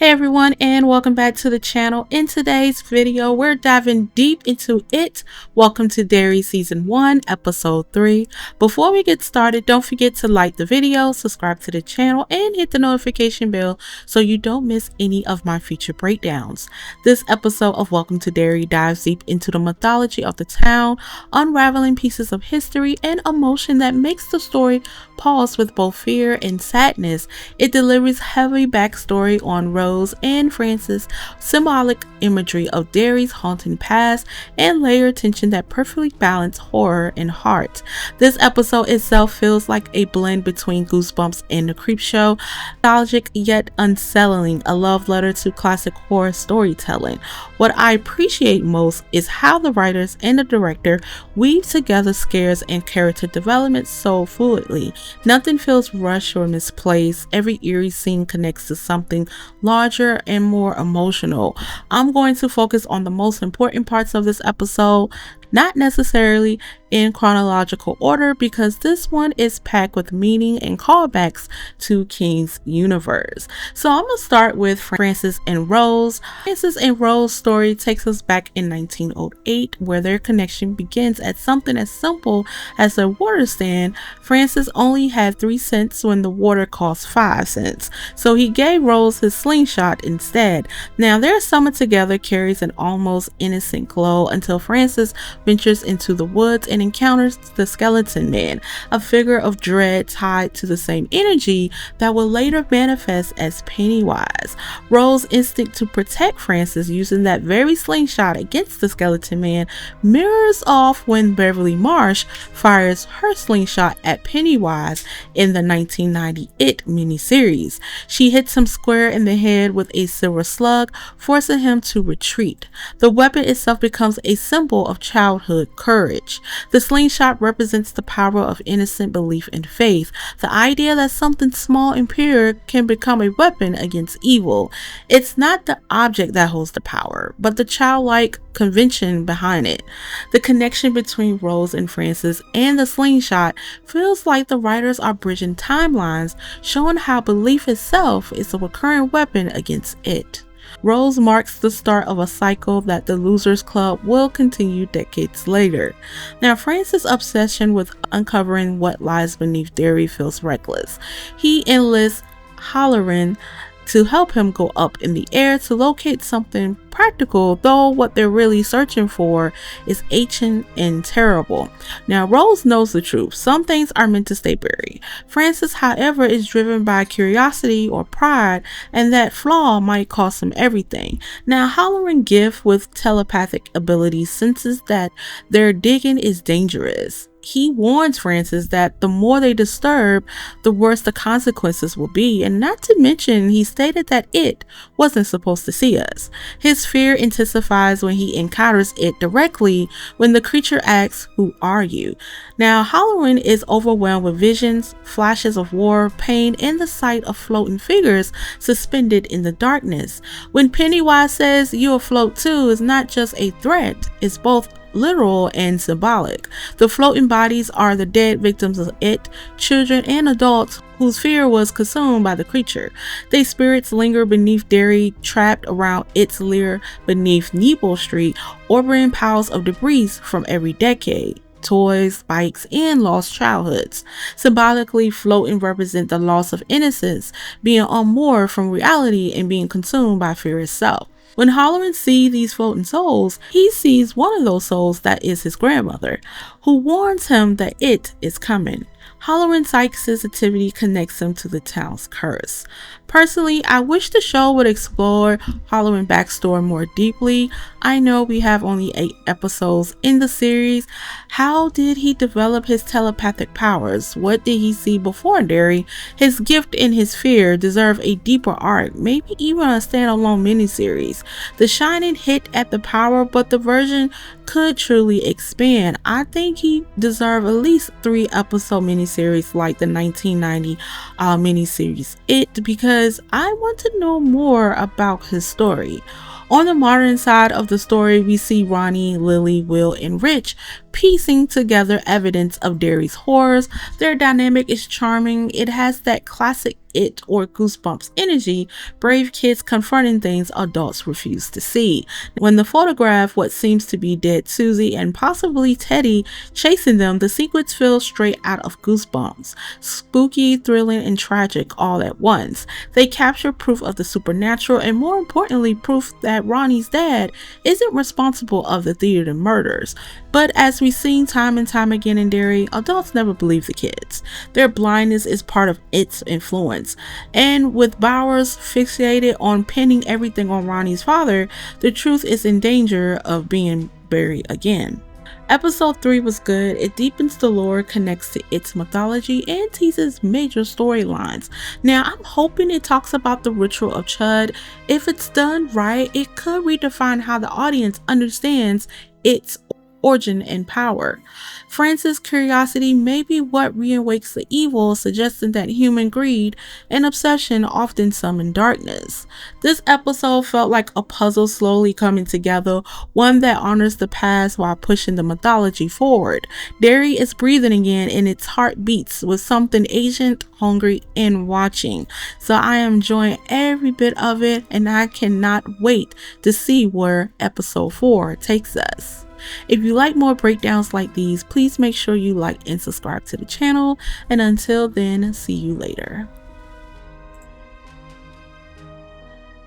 Hey everyone, and welcome back to the channel. In today's video, we're diving deep into It. Welcome to Derry Season 1, Episode 3. Before we get started, don't forget to like the video, subscribe to the channel, and hit the notification bell so you don't miss any of my future breakdowns. This episode of Welcome to Derry dives deep into the mythology of the town, unraveling pieces of history and emotion that makes the story pause with both fear and sadness. It delivers heavy backstory on Rose and Francis, symbolic imagery of Derry's haunting past, and layered tension that perfectly balance horror and heart. This episode itself feels like a blend between Goosebumps and The Creepshow, nostalgic yet unsettling, a love letter to classic horror storytelling. What I appreciate most is how the writers and the director weave together scares and character development so fluidly. Nothing feels rushed or misplaced. Every eerie scene connects to something larger and more emotional. I'm going to focus on the most important parts of this episode, not necessarily in chronological order, because this one is packed with meaning and callbacks to King's universe. So I'm going to start with Francis and Rose. Francis and Rose's story takes us back in 1908, where their connection begins at something as simple as a water stand. Francis only had 3 cents when the water cost 5 cents, so he gave Rose his slingshot instead. Now their summer together carries an almost innocent glow until Francis ventures into the woods and encounters the skeleton man, a figure of dread tied to the same energy that will later manifest as Pennywise. Rose's instinct to protect Francis using that very slingshot against the skeleton man mirrors off when Beverly Marsh fires her slingshot at Pennywise in the 1990 It miniseries. She hits him square in the head with a silver slug, forcing him to retreat. The weapon itself becomes a symbol of childhood courage. The slingshot represents the power of innocent belief and faith, the idea that something small and pure can become a weapon against evil. It's not the object that holds the power, but the childlike convention behind it. The connection between Rose and Francis and the slingshot feels like the writers are bridging timelines, showing how belief itself is a recurring weapon against it. Rose marks the start of a cycle that the Losers Club will continue decades later. Now, Francis' obsession with uncovering what lies beneath Derry feels reckless. He enlists Hallorann to help him go up in the air to locate something practical, though what they're really searching for is ancient and terrible. Now, Rose knows the truth. Some things are meant to stay buried. Francis, however, is driven by curiosity or pride, and that flaw might cost him everything. Now, Hallorann gift with telepathic abilities senses that their digging is dangerous. He warns Francis that the more they disturb, the worse the consequences will be, and not to mention he stated that it wasn't supposed to see us. His fear intensifies when he encounters it directly when the creature asks, "Who are you?" Now, Hollowin is overwhelmed with visions, flashes of war, pain, and the sight of floating figures suspended in the darkness. When Pennywise says, "You afloat too," is not just a threat, it's both literal and symbolic. The floating bodies are the dead victims of it, children and adults whose fear was consumed by the creature. Their spirits linger beneath Derry, trapped around its lair beneath Nebo Street, orbiting piles of debris from every decade. Toys, bikes, and lost childhoods. Symbolically, floating represent the loss of innocence, being unmoored from reality and being consumed by fear itself. When Hollowin sees these floating souls, he sees one of those souls that is his grandmother, who warns him that it is coming. Hollowin's psychic sensitivity connects him to the town's curse. Personally, I wish the show would explore Hollowin's backstory more deeply. I know we have only 8 episodes in the series. How did he develop his telepathic powers? What did he see before Derry? His gift and his fear deserve a deeper arc, maybe even a standalone miniseries. The Shining hit at the power, but the version could truly expand. I think he deserves at least 3 episode miniseries like the 1990 miniseries It, because I want to know more about his story. On the modern side of the story, we see Ronnie, Lily, Will, and Rich piecing together evidence of Derry's horrors. Their dynamic is charming. It has that classic it or Goosebumps energy, brave kids confronting things adults refuse to see. When the photograph what seems to be dead Susie and possibly Teddy chasing them, the sequence feels straight out of Goosebumps. Spooky, thrilling, and tragic all at once. They capture proof of the supernatural and more importantly proof that Ronnie's dad isn't responsible of the theater murders. But as we've seen time and time again in Derry, adults never believe the kids. Their blindness is part of its influence. And with Bowers fixated on pinning everything on Ronnie's father, the truth is in danger of being buried again. Episode 3 was good. It deepens the lore, connects to its mythology, and teases major storylines. Now, I'm hoping it talks about the ritual of Chud. If it's done right, it could redefine how the audience understands its origin and power. Francis' curiosity may be what reawakes the evil, suggesting that human greed and obsession often summon darkness. This episode felt like a puzzle slowly coming together, one that honors the past while pushing the mythology forward. Derry is breathing again and its heart beats with something ancient, hungry, and watching. So I am enjoying every bit of it and I cannot wait to see where episode 4 takes us. If you like more breakdowns like these, please make sure you like and subscribe to the channel. And until then, see you later.